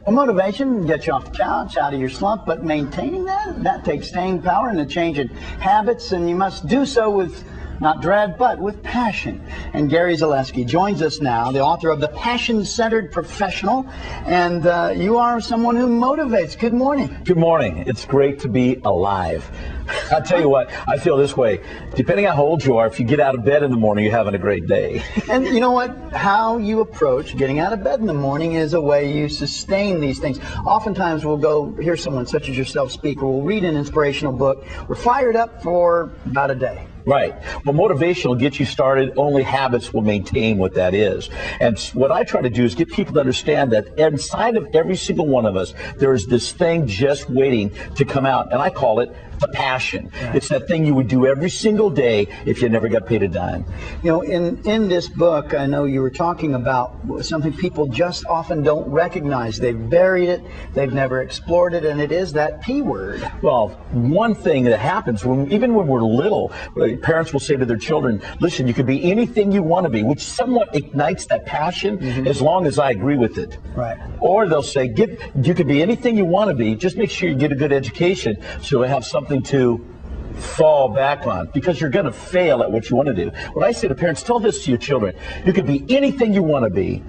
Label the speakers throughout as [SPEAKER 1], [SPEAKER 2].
[SPEAKER 1] Well, motivation gets you off the couch, out of your slump, but maintaining that takes staying power and a change in habits, and you must do so with not dread, but with passion. And Gary Zelesky joins us now, the author of The Passion-Centered Professional, and you are someone who motivates. Good morning.
[SPEAKER 2] Good morning. It's great to be alive. I'll tell you what, I feel this way. Depending on how old you are, if you get out of bed in the morning, you're having a great day.
[SPEAKER 1] And you know what? How you approach getting out of bed in the morning is a way you sustain these things. Oftentimes we'll go hear someone such as yourself speak, or we'll read an inspirational book. We're fired up for about a day.
[SPEAKER 2] Right. Well, motivation will get you started. Only habits will maintain what that is. And what I try to do is get people to understand that inside of every single one of us, there is this thing just waiting to come out. And I call it the passion. Right. It's that thing you would do every single day if you never got paid a dime.
[SPEAKER 1] You know, in this book, I know you were talking about something people just often don't recognize. They've buried it, they've never explored it, and it is that P word.
[SPEAKER 2] Well, one thing that happens, even when we're little, parents will say to their children, listen, you can be anything you want to be, which somewhat ignites that passion, as long as I agree with it.
[SPEAKER 1] Right.
[SPEAKER 2] Or they'll say, you can be anything you want to be, just make sure you get a good education so you have something to fall back on, because you're going to fail at what you want to do. What I say to parents, tell this to your children, you can be anything you want to be.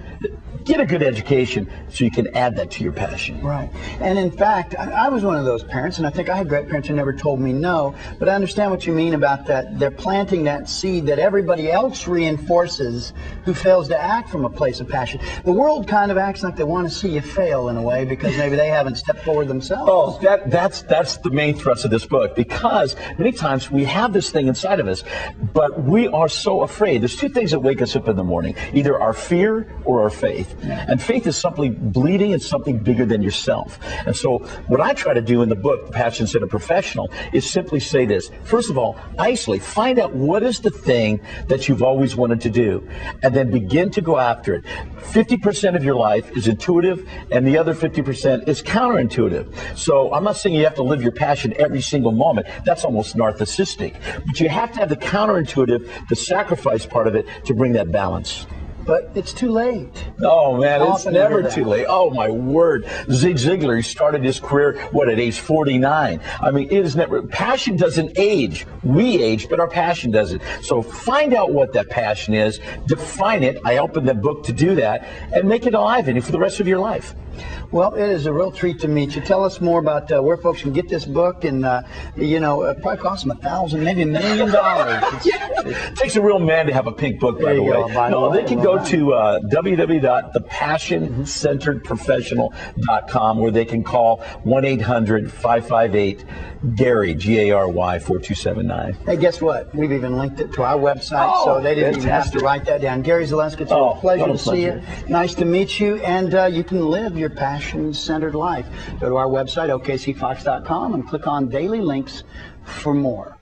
[SPEAKER 2] Get a good education so you can add that to your passion.
[SPEAKER 1] Right. And in fact, I was one of those parents, and I think I had great parents who never told me no, but I understand what you mean about that. They're planting that seed that everybody else reinforces who fails to act from a place of passion. The world kind of acts like they want to see you fail in a way, because maybe they haven't stepped forward themselves.
[SPEAKER 2] Oh, that's the main thrust of this book, because many times we have this thing inside of us, but we are so afraid. There's two things that wake us up in the morning, either our fear or our faith. Yeah. And faith is something bleeding and something bigger than yourself. And so what I try to do in the book, Passion-Centered Professional, is simply say this. First of all, isolate. Find out what is the thing that you've always wanted to do, and then begin to go after it. 50% of your life is intuitive, and the other 50% is counterintuitive. So I'm not saying you have to live your passion every single moment. That's almost narcissistic. But you have to have the counterintuitive, the sacrifice part of it, to bring that balance.
[SPEAKER 1] But it's too late.
[SPEAKER 2] Oh, man, it's never too late. Oh, my word. Zig Ziglar, he started his career, at age 49. I mean, it is never, passion doesn't age. We age, but our passion doesn't. So find out what that passion is, define it. I opened that book to do that, and make it alive in you for the rest of your life.
[SPEAKER 1] Well, it is a real treat to meet you. Tell us more about where folks can get this book, and it probably costs them $1,000, maybe $1 million.
[SPEAKER 2] It takes a real man to have a pink book, by the way. No, they can go to www.thepassioncenteredprofessional.com, where they can call 1-800-558-GARY, G-A-R-Y, 4279.
[SPEAKER 1] Hey, guess what? We've even linked it to our website, so they didn't even have to write that down. Gary Zelesky, it's a pleasure to see you. Nice to meet you, and you can live your passion-centered life. Go to our website, okcfox.com, and click on Daily Links for more.